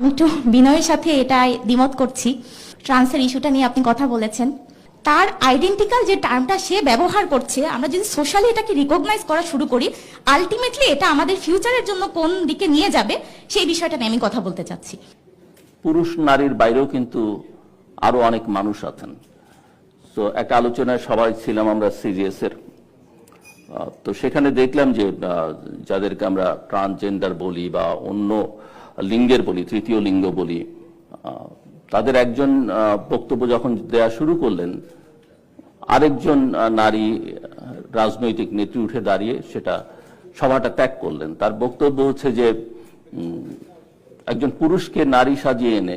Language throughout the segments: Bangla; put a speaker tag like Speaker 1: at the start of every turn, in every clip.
Speaker 1: আমি একটু বিনয়ের সাথে এটা দ্বিমত করছি। ট্রান্সের ইস্যুটা নিয়ে আপনি কথা বলেছেন, তার আইডেন্টিক্যাল যে টার্মটা সে ব্যবহার করছে, আমরা যদি সোশ্যালি এটাকে রিকগনাইজ করা শুরু করি, আলটিমেটলি এটা আমাদের ফিউচারের জন্য কোন দিকে নিয়ে যাবে সেই বিষয়টা নিয়ে আমি কথা বলতে চাচ্ছি।
Speaker 2: পুরুষ নারীর বাইরেও কিন্তু আরো অনেক মানুষ আছেন। তো একটা আলোচনায় সবাই ছিলাম আমরা সিরিয়াস এর, তো সেখানে দেখলাম যে যাদেরকে আমরা ট্রান্সজেন্ডার বলি বা অন্য লিঙ্গের বলি, তৃতীয় লিঙ্গ বলি, তাদের একজন বক্তব্য যখন দেয়া শুরু করলেন, আরেকজন নারী রাজনৈতিক নেত্রী উঠে দাঁড়িয়ে সেটা সভাটা ত্যাগ করলেন। তার বক্তব্য হচ্ছে যে একজন পুরুষকে নারী সাজিয়ে এনে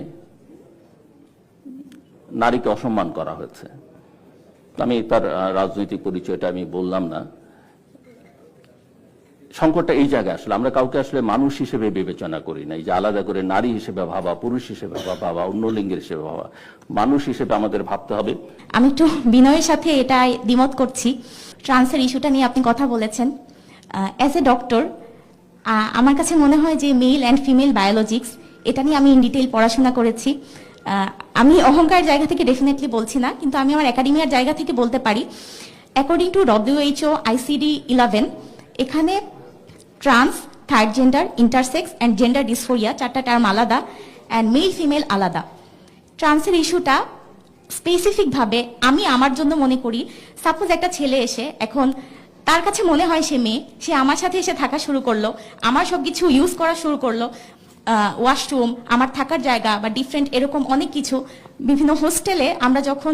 Speaker 2: নারীকে অসম্মান করা হয়েছে। আমি তার রাজনৈতিক পরিচয়টা আমি বললাম না। সংকটটা এই জায়গায় আসলে আমরা কাউকে আসলে মানুষ হিসেবে বিবেচনা করি না, এই যে আলাদা করে নারী হিসেবে ভাবা, পুরুষ হিসেবে ভাবা, অন্য লিঙ্গের হিসেবে ভাবা, মানুষ হিসেবে আমাদের ভাবতে হবে।
Speaker 1: আমি একটু বিনয়ের সাথে এটা দ্বিমত করছি। ট্রান্সের ইস্যুটা নিয়ে আপনি কথা বলেছেন। অ্যাজ এ ডক্টর আমার কাছে মনে হয় যে মেল অ্যান্ড ফিমেল বায়োলজিক্স, এটা নিয়ে আমি ইন ডিটেইল পড়াশোনা করেছি। আমি অহংকার জায়গা থেকে ডেফিনেটলি বলছি না, কিন্তু আমি আমার একাডেমিয়ার জায়গা থেকে বলতে পারি। অ্যাকর্ডিং টু WHO ICD-11, এখানে trans, third gender, intersex and gender dysphoria চারটা টার্ম আলাদা, অ্যান্ড মেল ফিমেল আলাদা। ট্রান্সের ইস্যুটা স্পেসিফিকভাবে আমি আমার জন্য মনে করি, সাপোজ একটা ছেলে এসে এখন তার কাছে মনে হয় সে মেয়ে, সে আমার সাথে এসে থাকা শুরু করলো, আমার সব কিছু ইউজ করা শুরু করলো, ওয়াশরুম, আমার থাকার জায়গা বা ডিফারেন্ট এরকম অনেক কিছু। বিভিন্ন হোস্টেলে আমরা যখন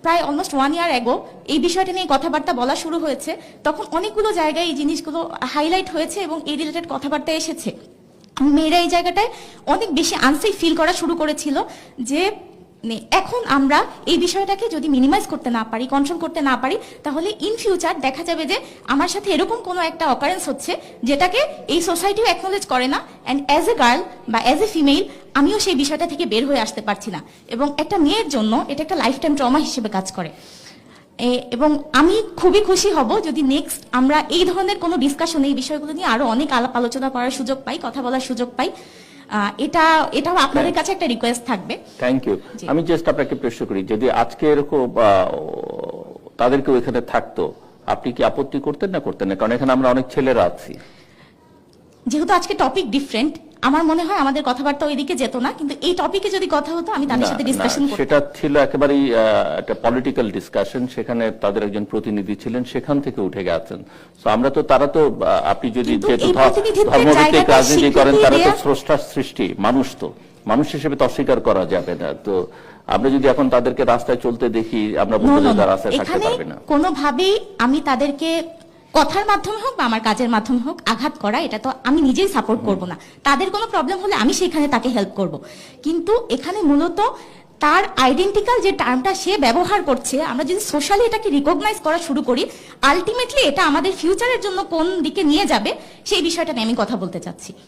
Speaker 1: প্রায় অলমোস্ট 1 ইয়ার অ্যাগো এই বিষয়টা নিয়ে কথাবার্তা বলা শুরু হয়েছে, তখন অনেকগুলো জায়গায় এই জিনিসগুলো হাইলাইট হয়েছে এবং এই রিলেটেড কথাবার্তা এসেছে। মেয়েরা এই জায়গাটায় অনেক বেশি আনসেফ ফিল করা শুরু করেছিল যে এখন আমরা এই বিষয়টাকে যদি মিনিমাইজ করতে না পারি, কন্ট্রোল করতে না পারি, তাহলে ইন ফিউচার দেখা যাবে যে আমার সাথে এরকম কোনো একটা অকারেন্স হচ্ছে যেটাকে এই সোসাইটিও অ্যাকনোলেজ করে না, অ্যান্ড অ্যাজ এ গার্ল বা অ্যাজ এ ফিমেল আমিও সেই বিষয়টা থেকে বের হয়ে আসতে পারছি না, এবং একটা মেয়ের জন্য এটা একটা লাইফ টাইম ট্রমা হিসেবে কাজ করে। এবং আমি খুবই খুশি হব যদি নেক্সট আমরা এই ধরনের কোনো ডিসকাশনে এই বিষয়গুলো নিয়ে আরো অনেক আলাপ আলোচনা করার সুযোগ পাই, কথা বলার সুযোগ পাই। এটাও আপনাদের কাছে একটা রিকোয়েস্ট থাকবে।
Speaker 2: Thank you. আমি জাস্ট আপনাকে প্রশ্ন করি, যদি আজকে এরকম তাদেরকে ওইখানে থাকতো, আপনি কি আপত্তি করতেন না করতেন না? কারণ এখানে আমরা অনেক ছেলেরা আছি।
Speaker 1: যেহেতু আজকে টপিক ডিফারেন্ট, আমার মনে হয় আমাদের কথাবার্তা ওইদিকে যেত না, কিন্তু এই টপিকে যদি কথা হতো আমি তাদের সাথে ডিসকাশন করতাম।
Speaker 2: সেটা ছিল একেবারেই একটা পলিটিক্যাল ডিসকাশন, সেখানে তাদের একজন প্রতিনিধি ছিলেন, সেখান থেকে উঠে গেছেন। তো আমরা তো, তারা তো, আপনি যদি ধর্মভিত্তিক রাজনীতি করেন, তারা তো স্রষ্টার সৃষ্টি, মানুষ, তো মানুষ হিসেবে তো অস্বীকার করা যাবে না। তো আমরা যদি এখন তাদেরকে রাস্তায় চলতে দেখি, আমরা বলবো যে তারা রাস্তায় থাকতে পারবে না।
Speaker 1: কোনোভাবেই আমি তাদেরকে কথার মাধ্যমে হোক বা আমার কাজের মাধ্যমে হোক আঘাত করা, এটা তো আমি নিজেই সাপোর্ট করব না। তাদের কোনো প্রবলেম হলে আমি সেখানে তাকে হেল্প করব, কিন্তু এখানে মূলত তার আইডেন্টিক্যাল যে টার্মটা সে ব্যবহার করছে, আমরা যদি সোশ্যালি এটাকে রিকগনাইজ করা শুরু করি, আলটিমেটলি এটা আমাদের ফিউচারের জন্য কোন দিকে নিয়ে যাবে সেই বিষয়টা নিয়ে আমি কথা বলতে চাচ্ছি।